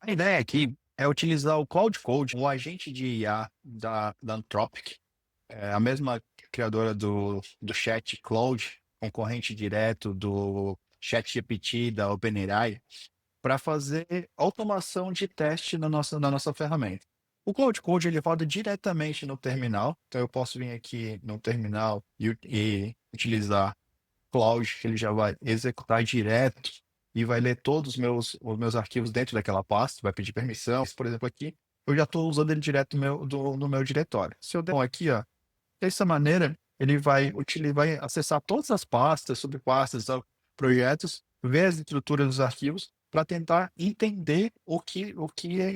A ideia aqui é utilizar o Cloud Code, um agente de IA da Anthropic, a mesma criadora do Chat Claude, concorrente direto do ChatGPT da OpenAI, para fazer automação de teste na nossa ferramenta. O Cloud Code ele roda diretamente no terminal, então eu posso vir aqui no terminal e utilizar Cloud, que ele já vai executar direto e vai ler todos os meus arquivos dentro daquela pasta, vai pedir permissão. Por exemplo, aqui, eu já estou usando ele direto no meu diretório. Se eu der um aqui, ó, dessa maneira, ele vai acessar todas as pastas, subpastas, projetos, ver as estruturas dos arquivos para tentar entender o que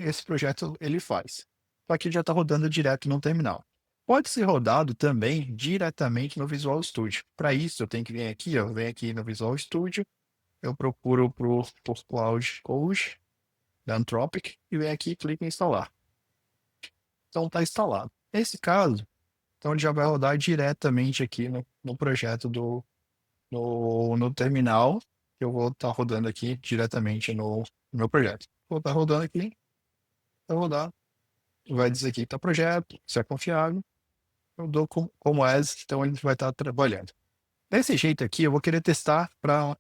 esse projeto ele faz. Então aqui já está rodando direto no terminal. Pode ser rodado também diretamente no Visual Studio. Para isso, eu tenho que vir aqui, ó, venho aqui no Visual Studio, eu procuro por Cloud Code da Anthropic e venho aqui e clico em instalar. Então está instalado. Nesse caso, então ele já vai rodar diretamente aqui no projeto no terminal, que eu vou estar rodando aqui diretamente no meu projeto. Vou estar rodando aqui, vai rodar, vai dizer aqui que está projeto, se é confiável, eu dou como as, então ele vai estar trabalhando. Desse jeito aqui, eu vou querer testar para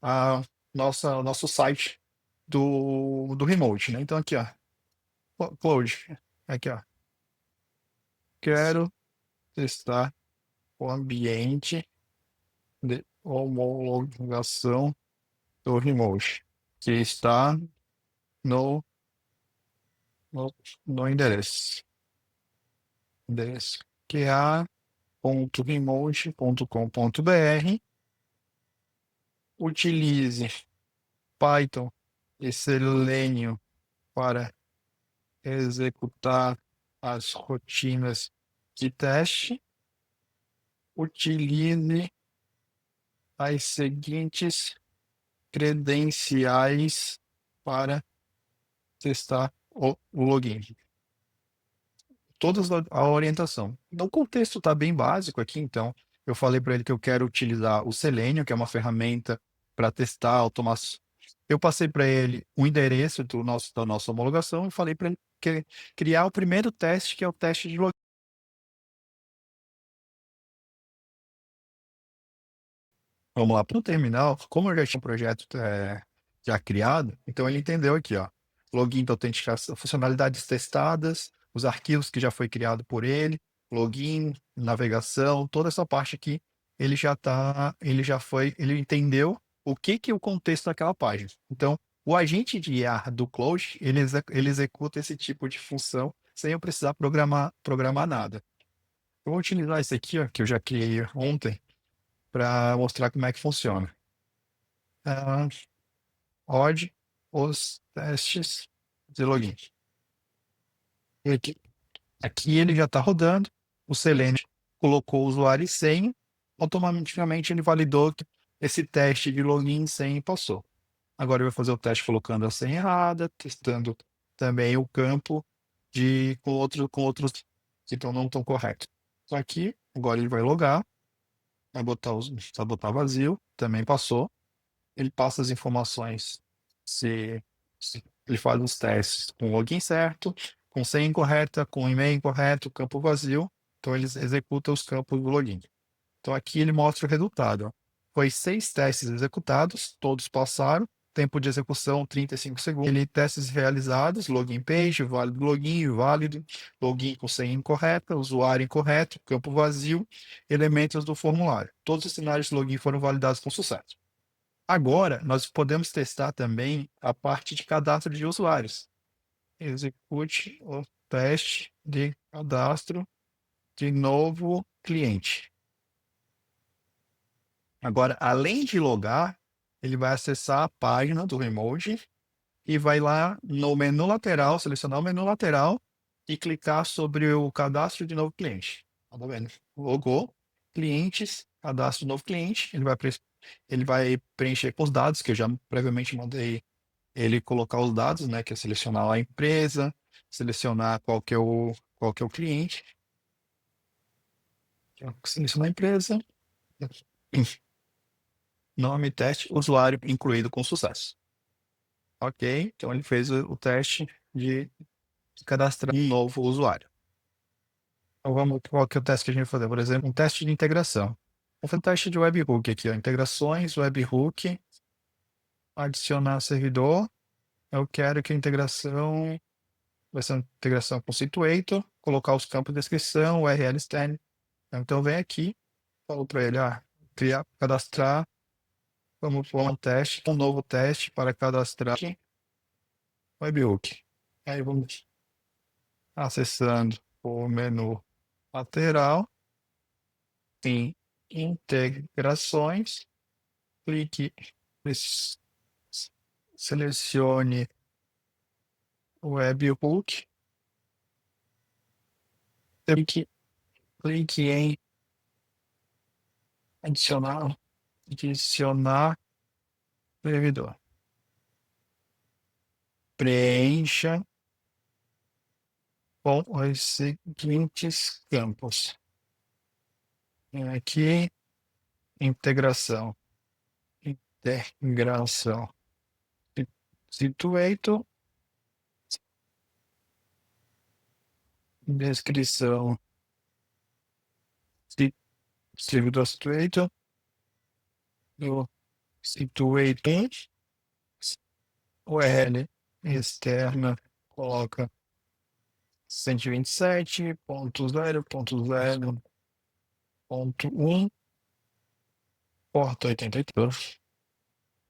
nosso site do Remote, né? Então aqui, ó, Cloud, aqui, ó, quero testar o ambiente de homologação do Remote, que está no, no, no endereço que é a.remote.com.br. Utilize Python e Selenium para executar as rotinas de teste. Utilize as seguintes credenciais para testar o login. Toda a orientação. Então, o contexto está bem básico aqui, então. Eu falei para ele que eu quero utilizar o Selenium, que é uma ferramenta para testar automação. Eu passei para ele o endereço da nossa homologação e falei para ele criar o primeiro teste, que é o teste de login. Vamos lá para o terminal. Como eu já tinha um projeto já criado, então ele entendeu aqui, ó. Login de autenticação, funcionalidades testadas, os arquivos que já foi criado por ele, login, navegação, toda essa parte aqui, ele entendeu o que o contexto daquela página. Então, o agente de IA do Cloud, ele executa esse tipo de função sem eu precisar programar nada. Eu vou utilizar esse aqui, ó, que eu já criei ontem, para mostrar como é que funciona. Ah, rode os testes de login. E aqui ele já está rodando. O Selenium colocou o usuário e senha. Automaticamente ele validou que esse teste de login e senha passou. Agora ele vai fazer o teste colocando a senha errada, testando também o campo com outros que não estão corretos. Então aqui, agora ele vai logar, vai botar vazio, também passou. Ele passa as informações se ele faz os testes com o login certo, com senha incorreta, com e-mail incorreto, campo vazio. Então ele executa os campos do login. Então aqui ele mostra o resultado. Ó. Foi 6 testes executados, todos passaram. Tempo de execução 35 segundos. Ele testes realizados, login page, válido login, inválido, login com senha incorreta, usuário incorreto, campo vazio, elementos do formulário. Todos os cenários de login foram validados com sucesso. Agora, nós podemos testar também a parte de cadastro de usuários. Execute o teste de cadastro de novo cliente. Agora, além de logar, ele vai acessar a página do Remote e vai lá no menu lateral, selecionar o menu lateral e clicar sobre o cadastro de novo cliente. Tá vendo? Logou, clientes, cadastro de novo cliente, ele vai preencher com os dados que eu já previamente mandei ele colocar os dados, né, que é selecionar a empresa, selecionar qual que é o cliente, selecionar a empresa, nome, teste, usuário incluído com sucesso. Ok, então ele fez o teste de cadastrar um novo usuário. Então vamos, qual que é o teste que a gente vai fazer? Por exemplo, um teste de integração. Vamos fazer um teste de webhook aqui, ó. Integrações, webhook, adicionar servidor. Eu quero que a integração vai ser uma integração com Situator, colocar os campos de descrição, URL externo. Então vem aqui, falo para ele, criar, cadastrar, vamos para um teste, um novo teste para cadastrar webhook. Aí vamos acessando o menu lateral, em integrações, clique, s- selecione o webhook, clique em adicionar servidor. Preencha com os seguintes campos. Aqui, integração. Integração. Situator. Descrição. Servidor Situator. Do Situator. URL externa. Coloca 127.0.0.1. Porta 83.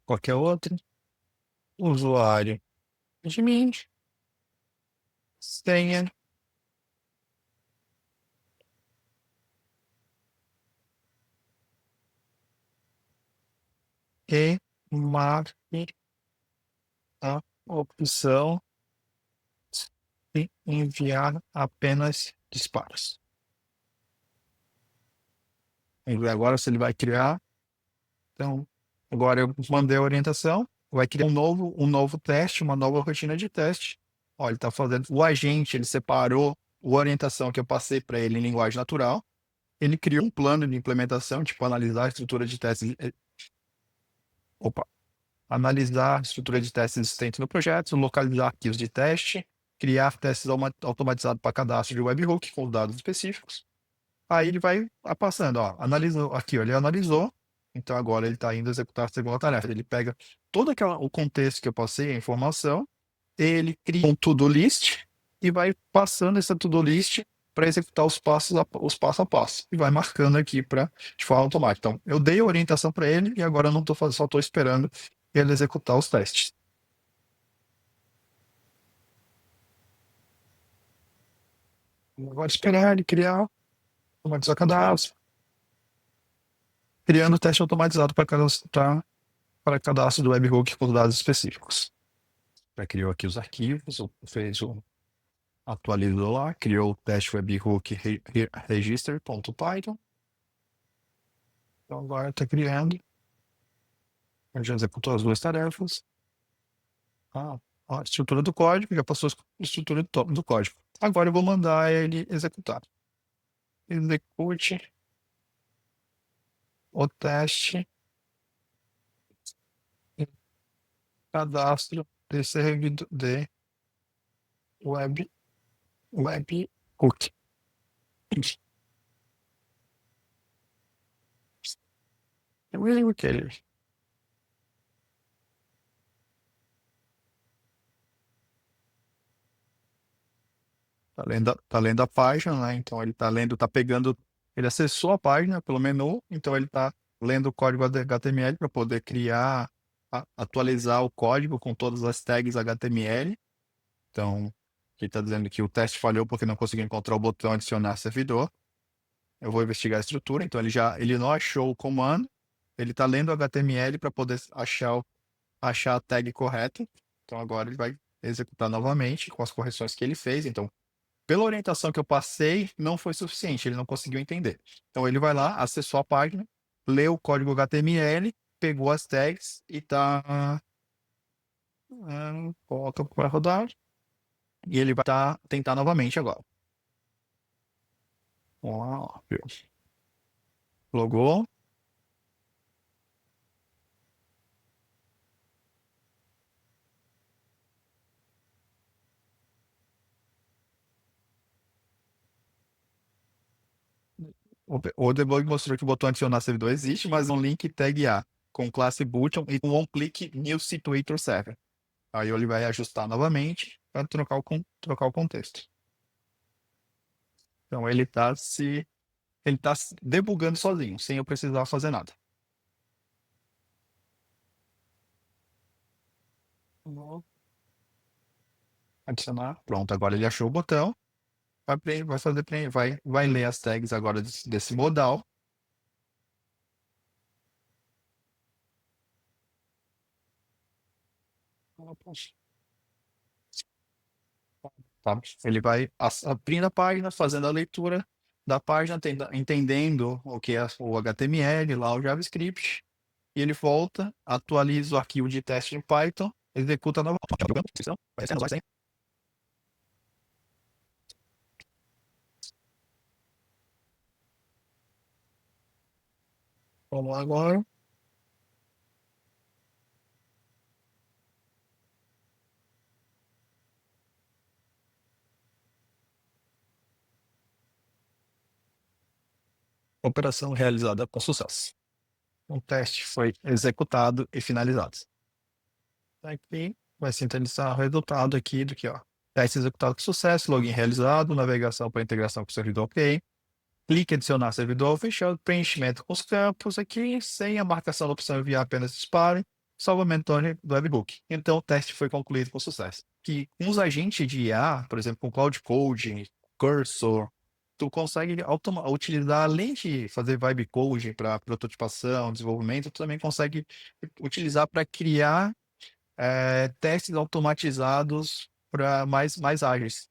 Qualquer outro. Usuário. Admin. Senha. E marque a opção de enviar apenas disparos. Vamos ver agora se ele vai criar. Então, agora eu mandei a orientação. Vai criar um novo teste, uma nova rotina de teste. Ó, ele está fazendo. O agente, ele separou a orientação que eu passei para ele em linguagem natural. Ele criou um plano de implementação, tipo analisar a estrutura de testes. Opa, analisar a estrutura de testes existente no projeto, localizar arquivos de teste, criar testes automatizados para cadastro de webhook com os dados específicos. Aí ele vai passando, ó, analisou aqui, ó, ele analisou, então agora ele está indo executar a segunda tarefa. Ele pega todo o contexto que eu passei, a informação, ele cria um to-do list e vai passando essa to-do list para executar os passo a passo e vai marcando aqui de forma automática. Então, eu dei a orientação para ele e agora eu não estou fazendo, só estou esperando ele executar os testes. Agora esperar ele criar, automatizar cadastro, criando teste automatizado para cadastro do webhook com os dados específicos. Já criou aqui os arquivos, atualizou lá, criou o teste webhook register.python. Então agora está criando. Já executou as duas tarefas. A estrutura do código, já passou a estrutura do código. Agora eu vou mandar ele executar. Execute o teste e cadastro de servidor de webhook. É really ele. Tá lendo a página, né? Então ele tá lendo, tá pegando, ele acessou a página pelo menu, então ele tá lendo o código HTML para poder criar, atualizar o código com todas as tags HTML. Então, aqui está dizendo que o teste falhou porque não conseguiu encontrar o botão adicionar servidor. Eu vou investigar a estrutura, então ele não achou o comando, ele está lendo o HTML para poder achar a tag correta. Então agora ele vai executar novamente com as correções que ele fez. Então, pela orientação que eu passei, não foi suficiente, ele não conseguiu entender. Então ele vai lá, acessou a página, leu o código HTML, pegou as tags e está coloca para rodar e ele vai tentar novamente agora. Uau, logou. O debug mostrou que o botão adicionar servidor existe, mas um link tag A com classe button e um on-click new situator server. Aí ele vai ajustar novamente para trocar o contexto. Então ele tá se debugando sozinho, sem eu precisar fazer nada. Vou adicionar. Pronto, agora ele achou o botão. Vai fazer vai ler as tags agora desse modal. Tá? Ele vai abrindo a página, fazendo a leitura da página, entendendo o que é o HTML, lá o JavaScript, e ele volta, atualiza o arquivo de teste em Python, executa novamente. Vamos lá agora. Operação realizada com sucesso. O teste foi executado e finalizado. Aqui vai sintetizar o resultado aqui do que, ó. Teste executado com sucesso, login realizado, navegação para integração com o servidor OK. Clique em adicionar servidor, fechado, preenchimento com os campos aqui, sem a marcação da opção enviar apenas dispare, salvamento do webhook. Então o teste foi concluído com sucesso. Que com os agentes de IA, por exemplo, com Cloud Code, Cursor, tu consegue utilizar, além de fazer vibe coding para prototipação, desenvolvimento, tu também consegue utilizar para criar testes automatizados para mais ágeis.